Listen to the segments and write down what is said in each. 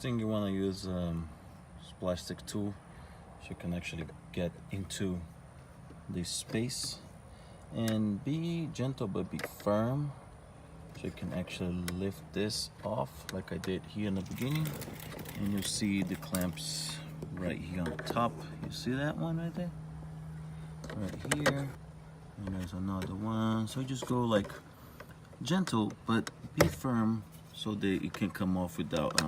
thing, you want to use this plastic tool so you can actually get into this space, and be gentle but be firm so you can actually lift this off like I did here in the beginning. And you'll see the clamps right here on top. You see that one right there? Right here. And there's another one. So just go like gentle but be firm so that it can come off without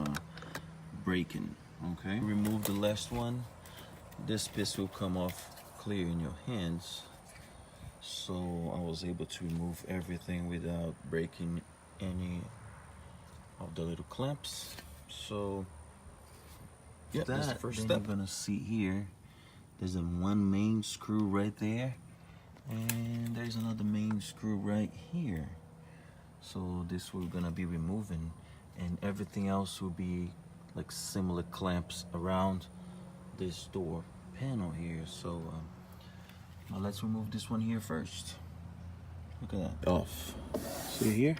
breaking. Okay, remove the last one. This piece will come off clear in your hands. So I was able to remove everything without breaking any of the little clamps. So yeah, that's the first step. You're gonna see here, there's one main screw right there, and there's another main screw right here. So this we're gonna be removing, and everything else will be like similar clamps around this door panel here. So now let's remove this one here first. Look at that, off. See here?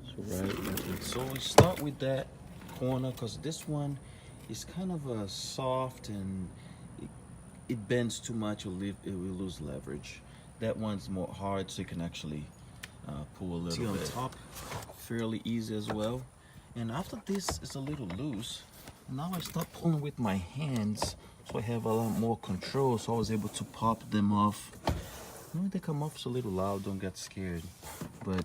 So so we start with that corner because this one is kind of soft and it bends too much, it will lose leverage. That one's more hard, so you can actually pull a little bit. On top, fairly easy as well. And after this, it's a little loose. Now I start pulling with my hands, so I have a lot more control. So I was able to pop them off. When they come off, it's a little loud. Don't get scared. But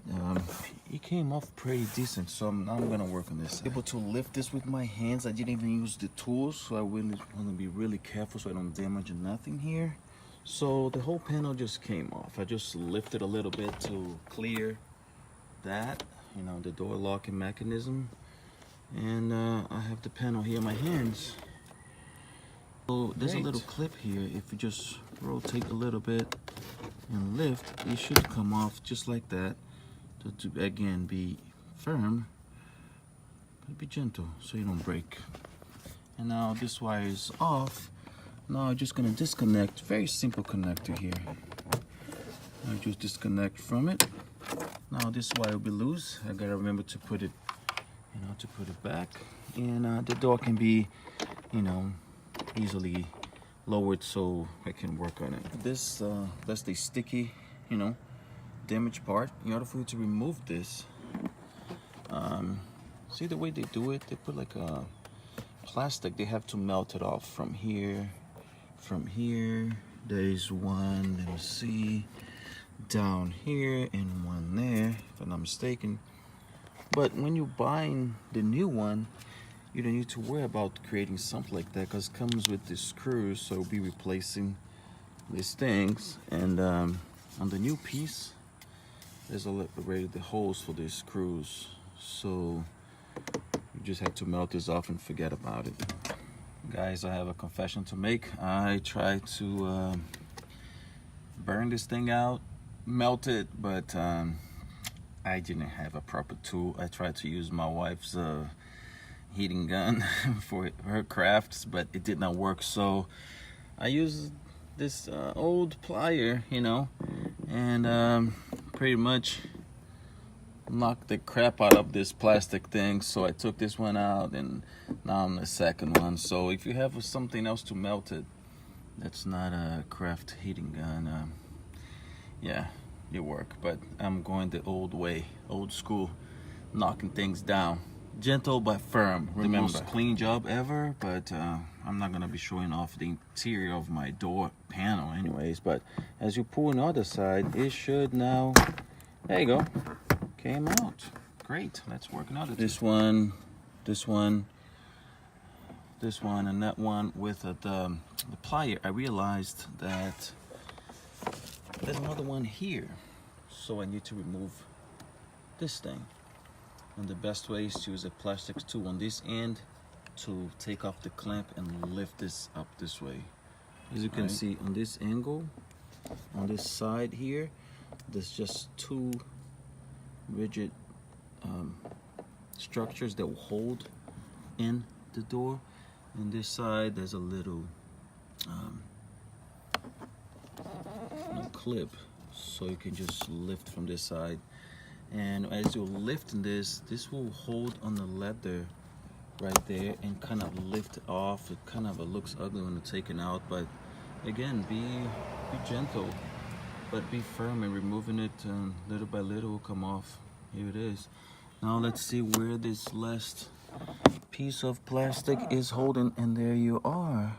it came off pretty decent. So I'm gonna work on this. Able to lift this with my hands. I didn't even use the tools, so I really want to be really careful so I don't damage nothing here. So the whole panel just came off. I just lifted a little bit to clear that, you know, the door locking mechanism. And I have the panel here in my hands. So there's a little clip here. If you just rotate a little bit and lift, it should come off just like that. To again be firm, but be gentle so you don't break. And now this wire is off. Now I'm just gonna disconnect. Very simple connector here. I just disconnect from it. Now this wire will be loose. I gotta remember to put it, you know, to put it back. And the door can be, you know, easily lowered so I can work on it. This that's the sticky, you know, damaged part. In order for you to remove this, see the way they do it? They put like a plastic. They have to melt it off from here. From here, there's one. Let me see, down here and one there, if I'm not mistaken. But when you're buying the new one, you don't need to worry about creating something like that because it comes with the screws, so we'll be replacing these things. And on the new piece, there's already the holes for these screws, so you just have to melt this off and forget about it. Guys, I have a confession to make. I tried to burn this thing out, melt it, but I didn't have a proper tool. I tried to use my wife's heating gun for her crafts, but it did not work. So I used this old plier, you know, and pretty much knocked the crap out of this plastic thing. So I took this one out, and now I'm the second one. So if you have something else to melt it, that's not a craft heating gun, yeah, it work. But I'm going the old way, old school, knocking things down. Gentle but firm. Remember, the most clean job ever, but I'm not gonna be showing off the interior of my door panel anyways. But as you pull on the other side, it should now, there you go, came out. Great, let's work another. This one, and that one with the plier. I realized that there's another one here, so I need to remove this thing. And the best way is to use a plastic tool on this end to take off the clamp and lift this up this way. As you can see on this angle, on this side here, there's just two rigid structures that will hold in the door. On this side, there's a little clip, so you can just lift from this side. And as you're lifting this, this will hold on the leather right there and kind of lift off. It kind of looks ugly when it's taken out, but again, be gentle, but be firm in removing it, and little by little will come off. Here it is. Now let's see where this last piece of plastic is holding, and there you are,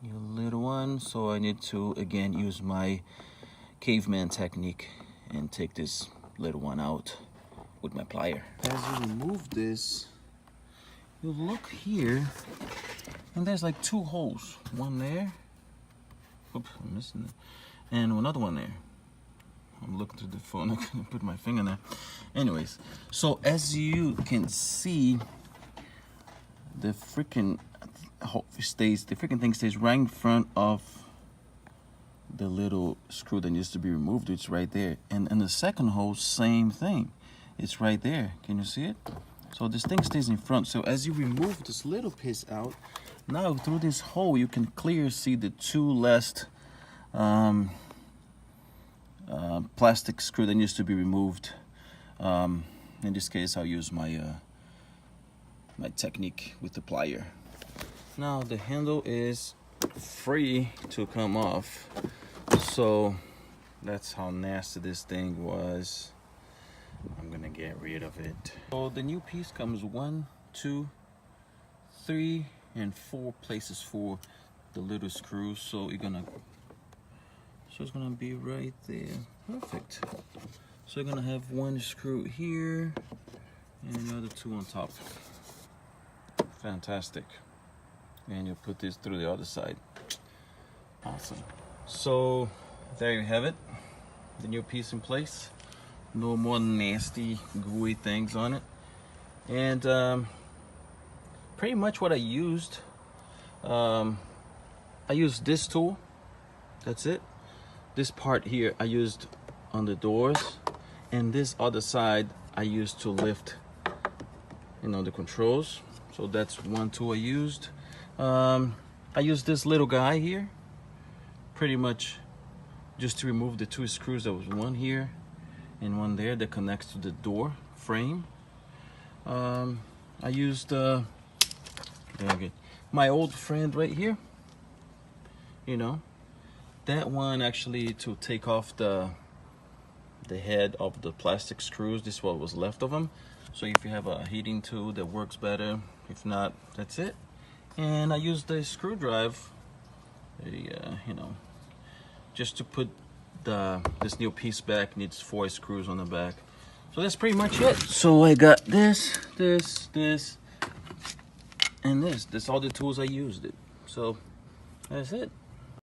your little one. So I need to again use my caveman technique and take this little one out with my plier. As you remove this, you look here, and there's like 2 holes. One there. Oops, I'm missing it. And another one there. I'm looking through the phone. I couldn't put my finger there. Anyways, so as you can see, the freaking thing stays right in front of the little screw that needs to be removed. It's right there. And the second hole, same thing. It's right there. Can you see it? So this thing stays in front. So as you remove this little piece out, now through this hole you can clearly see the 2 last plastic screw that needs to be removed. In this case, I'll use my my technique with the plier. Now the handle is free to come off, so that's how nasty this thing was. I'm gonna get rid of it. So the new piece comes 1, 2, 3, and 4 places for the little screws. So it's gonna be right there. Perfect. So you're gonna have 1 screw here and the other 2 on top. Fantastic. And you'll put this through the other side. Awesome. So there you have it. The new piece in place. No more nasty, gooey things on it. And pretty much what I used, I used this tool. That's it. This part here I used on the doors, and this other side I used to lift, the controls. So that's 1 tool I used. I used this little guy here, pretty much just to remove the 2 screws. There was 1 here and 1 there that connects to the door frame. I used my old friend right here, that one actually to take off the head of the plastic screws. This is what was left of them. So if you have a heating tool that works better, if not, that's it. And I used the screwdriver, just to put this new piece back. Needs 4 screws on the back. So that's pretty much it. So I got this, and this. That's all the tools I used. So that's it.